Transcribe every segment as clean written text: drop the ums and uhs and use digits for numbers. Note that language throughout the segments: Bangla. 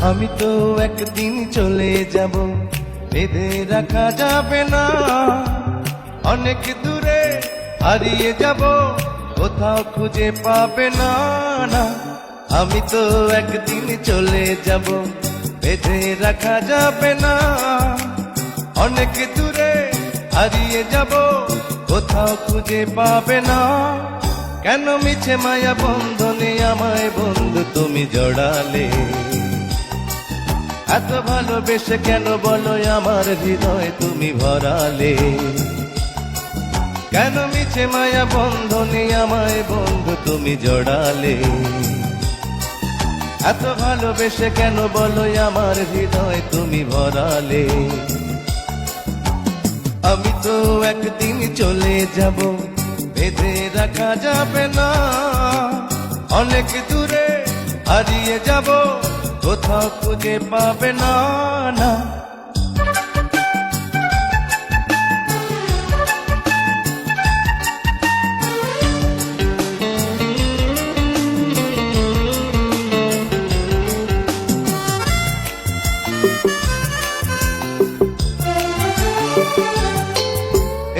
আমি তো একদিন চলে যাব, বেঁধে রাখা যাবে না। অনেক দূরে হারিয়ে যাব, কোথাও খুঁজে পাবে না। না, আমি তো একদিন চলে যাব, বেঁধে রাখা যাবে না। অনেক দূরে হারিয়ে যাব, কোথাও খুঁজে পাবে না। কেন মিছে মায়া বন্ধনে আমায় বন্ধু তুমি জড়ালে? এত ভালোবেসে কেন বলো আমার হৃদয় তুমি ভরালে? কেন মিছে মায়া বন্ধনে আমায় বন্ধু তুমি জড়ালে? এত ভালোবেসে কেন বলো আমার হৃদয় তুমি ভরালে? আমি তো একদিন চলে যাব, বেঁধে রাখা যাবে না। অনেক দূরে হারিয়ে যাব, কোথাও খুঁজে পাবে না। না,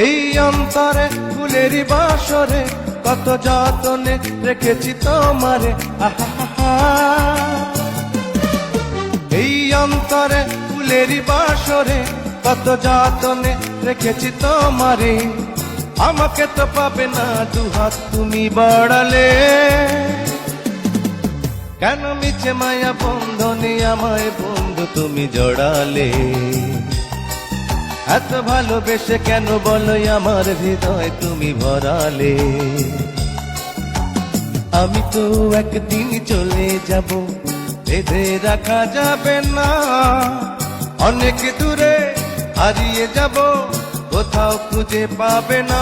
এই অন্তরে ফুলেরই বাসরে কত যতনে রেখেছি তোমারে। আহা, এই অন্তরে ফুলেরই বাসরে কত যতনে রেখেছি তোমারে। আমাকে তো পাবে না দুহাত তুমি বাড়ালে। কেন মিছে মায়া বন্ধনে আমায় বন্ধু তুমি জড়ালে? এত ভালোবেসে কেন বলো আমার হৃদয় তুমি ভরালে? আমি তো একদিন চলে যাব, বেঁধে রাখা যাবে না। অনেক দূরে হারিয়ে যাব, কোথাও খুঁজে পাবে না।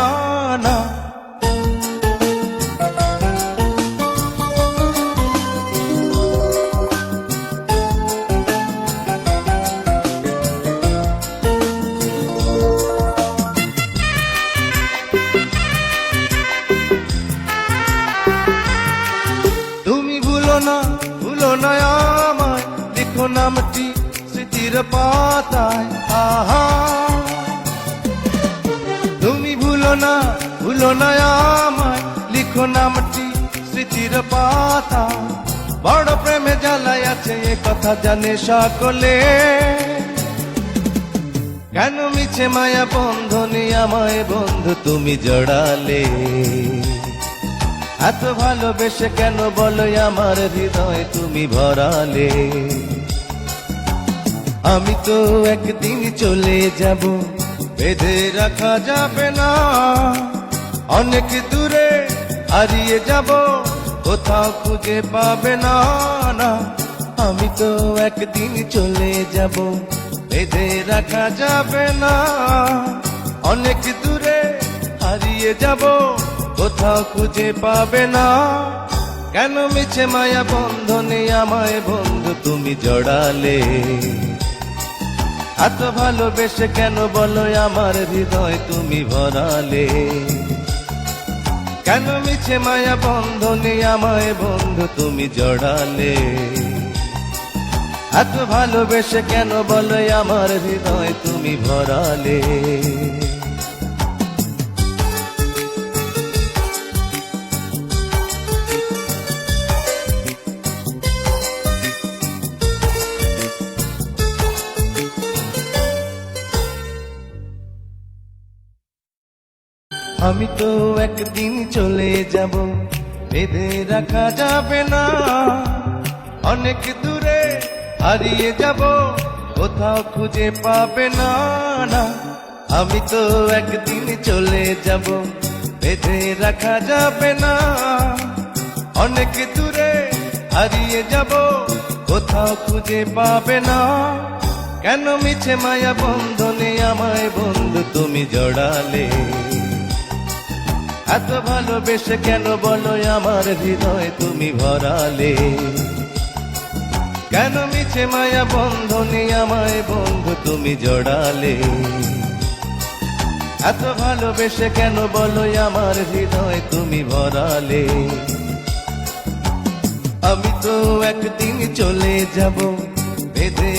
না, ভুলো না আমায়, লিখো নামটি স্মৃতির পাতায়। আহা, তুমি ভুলো না আমায়, লিখো নামটি স্মৃতির পাতায়। বড় প্রেমে জ্বালায় আছে এ কথা জানে সকলে। কেন মিছে মায়া বন্ধনে আমায় বন্ধু তুমি জড়ালে? এত ভালোবেসে কেন বলো আমার হৃদয় তুমি ভরালে? আমি তো একদিন চলে যাব, বেঁধে রাখা যাবে না। অনেক দূরে হারিয়ে যাব, কোথাও খুঁজে পাবে না। না, আমি তো একদিন চলে যাব, বেঁধে রাখা যাবে না। অনেক দূরে হারিয়ে যাব, কোথাও খুঁজে পাবে না। কেন মিছে মায়া বন্ধনে আমায় বন্ধু তুমি জড়ালে? এত ভালোবেসে কেন বলো আমার হৃদয় তুমি ভরালে? কেন মিছে মায়া বন্ধনে আমায় বন্ধু তুমি জড়ালে? এত ভালোবেসে কেন বলো আমার হৃদয় তুমি ভরালে? আমি তো একদিন চলে যাব, বেঁধে রাখা যাবে না। অনেক দূরে হারিয়ে যাব, কোথাও খুঁজে পাবে না। না, আমি তো একদিন চলে যাব, বেঁধে রাখা যাবে না। অনেক দূরে হারিয়ে যাব, কোথাও খুঁজে পাবে না। কেন মিছে মায়া বন্ধনে আমায় বন্ধু তুমি জড়ালে? এত ভালোবেসে কেন বলো আমার হৃদয় তুমি ভরালে? কেন মিছে মায়া বন্ধনে আমায় বন্ধু তুমি জড়ালে? এত ভালোবেসে কেন বলো আমার হৃদয় তুমি ভরালে? আমি তো একদিন চলে যাব, বেঁধে